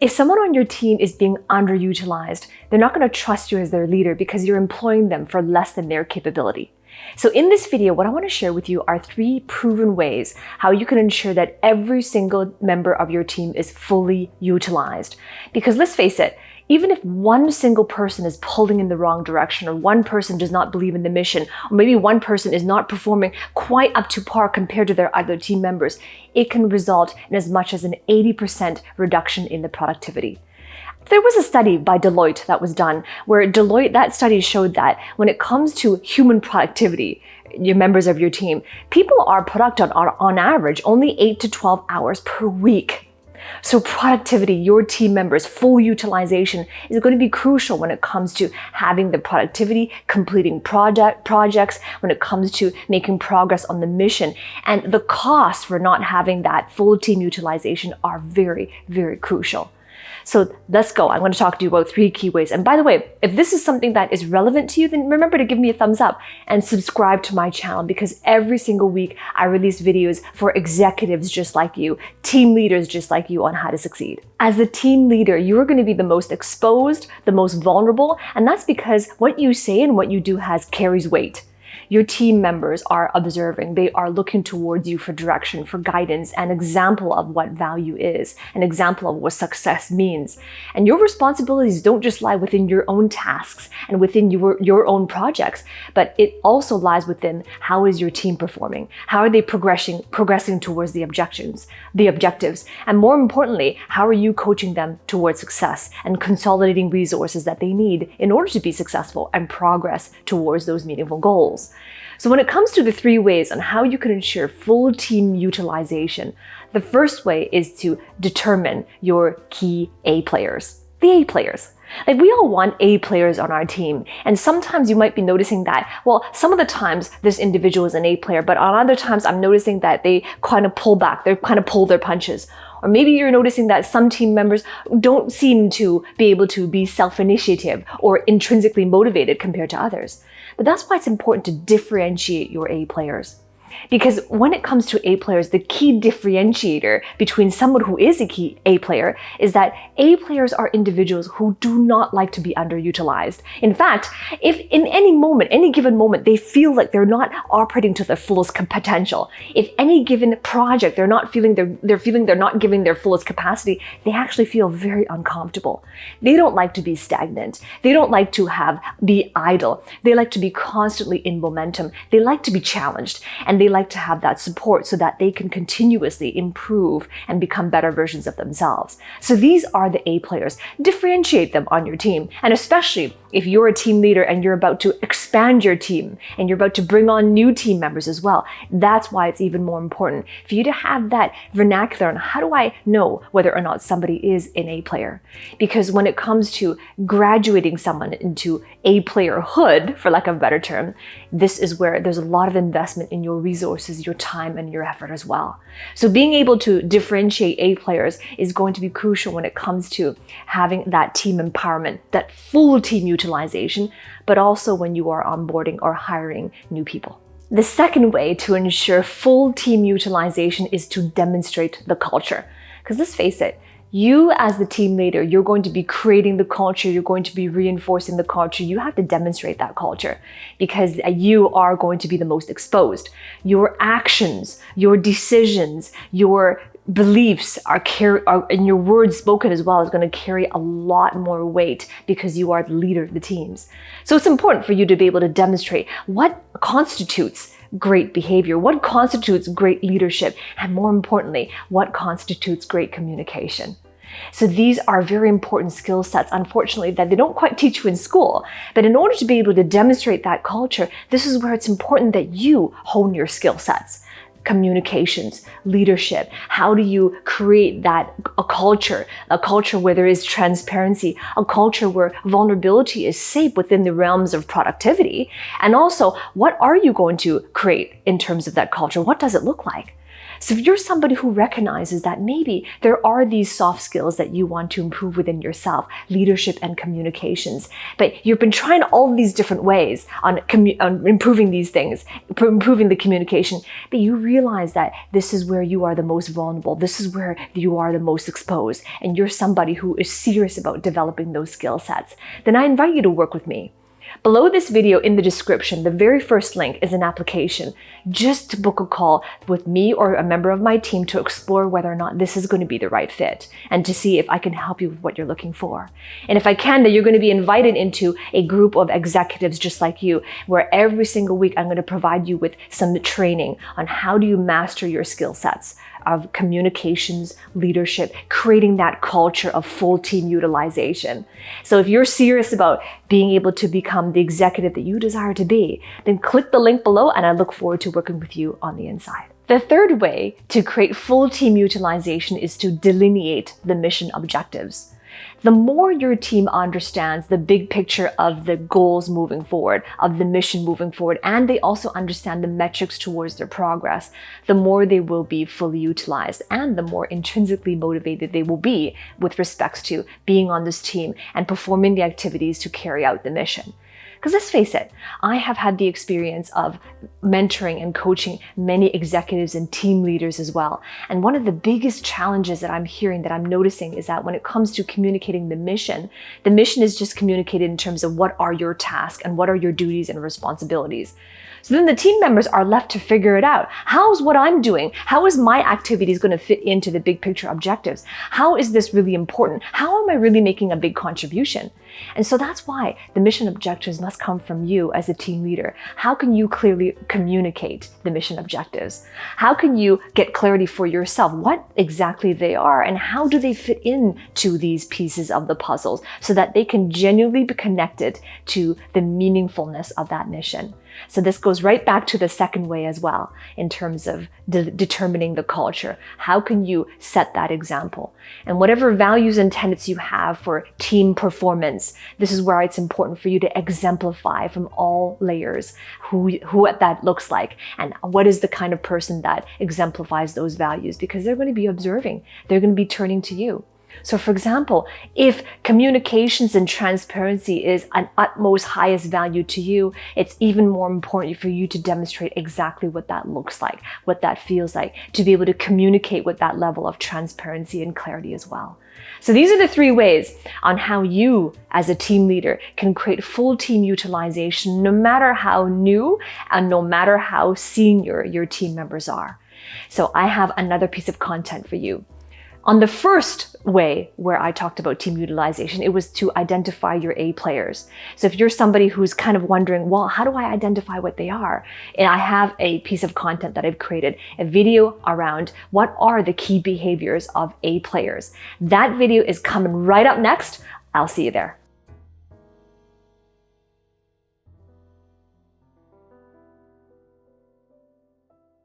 If someone on your team is being underutilized, they're not going to trust you as their leader because you're employing them for less than their capability. So in this video, what I want to share with you are 3 proven ways how you can ensure that every single member of your team is fully utilized. Because let's face it, even if one single person is pulling in the wrong direction, or one person does not believe in the mission, or maybe one person is not performing quite up to par compared to their other team members, it can result in as much as an 80% reduction in the productivity. There was a study by Deloitte that was done where that study showed that when it comes to human productivity, your members of your team, people are productive on average only 8 to 12 hours per week. So productivity, your team members' full utilization is going to be crucial when it comes to having the productivity, completing projects, when it comes to making progress on the mission. And the costs for not having that full team utilization are very, very crucial. So let's go. I'm going to talk to you about 3 key ways. And by the way, if this is something that is relevant to you, then remember to give me a thumbs up and subscribe to my channel, because every single week I release videos for executives just like you, team leaders just like you, on how to succeed. As the team leader, you are going to be the most exposed, the most vulnerable, and that's because what you say and what you do carries weight. Your team members are observing. They are looking towards you for direction, for guidance, an example of what value is, an example of what success means. And your responsibilities don't just lie within your own tasks and within your own projects, but it also lies within how is your team performing? How are they progressing towards the objectives? And more importantly, how are you coaching them towards success and consolidating resources that they need in order to be successful and progress towards those meaningful goals? So when it comes to the 3 ways on how you can ensure full team utilization, the first way is to determine your key A players. The A players. Like, we all want A players on our team. And sometimes you might be noticing that, well, some of the times this individual is an A player, but on other times I'm noticing that they kind of pull back, they kind of pull their punches. Or maybe you're noticing that some team members don't seem to be able to be self-initiative or intrinsically motivated compared to others. But that's why it's important to differentiate your A players. Because when it comes to A players, the key differentiator between someone who is a key A player is that A players are individuals who do not like to be underutilized. In fact, if in any given moment, they feel like they're not operating to their fullest potential, if any given project they're not giving their fullest capacity, they actually feel very uncomfortable. They don't like to be stagnant. They don't like to be idle. They like to be constantly in momentum. They like to be challenged, and they like to have that support so that they can continuously improve and become better versions of themselves. So these are the A players. Differentiate them on your team. And especially if you're a team leader and you're about to expand your team and you're about to bring on new team members as well, that's why it's even more important for you to have that vernacular on how do I know whether or not somebody is an A player. Because when it comes to graduating someone into A playerhood, for lack of a better term, this is where there's a lot of investment in your resources, your time, and your effort as well. So being able to differentiate A players is going to be crucial when it comes to having that team empowerment, that full team utilization, but also when you are onboarding or hiring new people. The second way to ensure full team utilization is to demonstrate the culture. Because let's face it, you as the team leader, you're going to be creating the culture, you're going to be reinforcing the culture. You have to demonstrate that culture because you are going to be the most exposed. Your actions, your decisions, your beliefs and your words spoken as well is going to carry a lot more weight because you are the leader of the teams. So it's important for you to be able to demonstrate what constitutes great behavior, what constitutes great leadership, and more importantly, what constitutes great communication. So these are very important skill sets, unfortunately, that they don't quite teach you in school. But in order to be able to demonstrate that culture, this is where it's important that you hone your skill sets. Communications, leadership. How do you create a culture where there is transparency, a culture where vulnerability is safe within the realms of productivity? And also, what are you going to create in terms of that culture? What does it look like? So if you're somebody who recognizes that maybe there are these soft skills that you want to improve within yourself, leadership and communications, but you've been trying all these different ways on improving these things, improving the communication, but you realize that this is where you are the most vulnerable, this is where you are the most exposed, and you're somebody who is serious about developing those skill sets, then I invite you to work with me. Below this video in the description, the very first link is an application just to book a call with me or a member of my team to explore whether or not this is going to be the right fit and to see if I can help you with what you're looking for. And if I can, then you're going to be invited into a group of executives just like you, where every single week I'm going to provide you with some training on how do you master your skill sets of communications, leadership, creating that culture of full team utilization. So if you're serious about being able to become the executive that you desire to be, then click the link below and I look forward to working with you on the inside. The third way to create full team utilization is to delineate the mission objectives. The more your team understands the big picture of the goals moving forward, of the mission moving forward, and they also understand the metrics towards their progress, the more they will be fully utilized and the more intrinsically motivated they will be with respects to being on this team and performing the activities to carry out the mission. Because let's face it, I have had the experience of mentoring and coaching many executives and team leaders as well. And one of the biggest challenges that I'm hearing, that I'm noticing, is that when it comes to communicating the mission is just communicated in terms of what are your tasks and what are your duties and responsibilities. So then the team members are left to figure it out. How's what I'm doing? How is my activities going to fit into the big picture objectives? How is this really important? How am I really making a big contribution? And so that's why the mission objectives must come from you as a team leader. How can you clearly communicate the mission objectives? How can you get clarity for yourself what exactly they are and how do they fit into these pieces of the puzzles so that they can genuinely be connected to the meaningfulness of that mission? So this goes right back to the second way as well in terms of determining the culture. How can you set that example? And whatever values and tenets you have for team performance, this is where it's important for you to exemplify from all layers who that looks like and what is the kind of person that exemplifies those values, because they're going to be observing. They're going to be turning to you. So for example, if communications and transparency is an utmost highest value to you, it's even more important for you to demonstrate exactly what that looks like, what that feels like, to be able to communicate with that level of transparency and clarity as well. So these are the three ways on how you as a team leader can create full team utilization, no matter how new and no matter how senior your team members are. So I have another piece of content for you. On the first way where I talked about team utilization, it was to identify your A players. So if you're somebody who's kind of wondering, well, how do I identify what they are? And I have a piece of content that I've created, a video around what are the key behaviors of A players. That video is coming right up next. I'll see you there.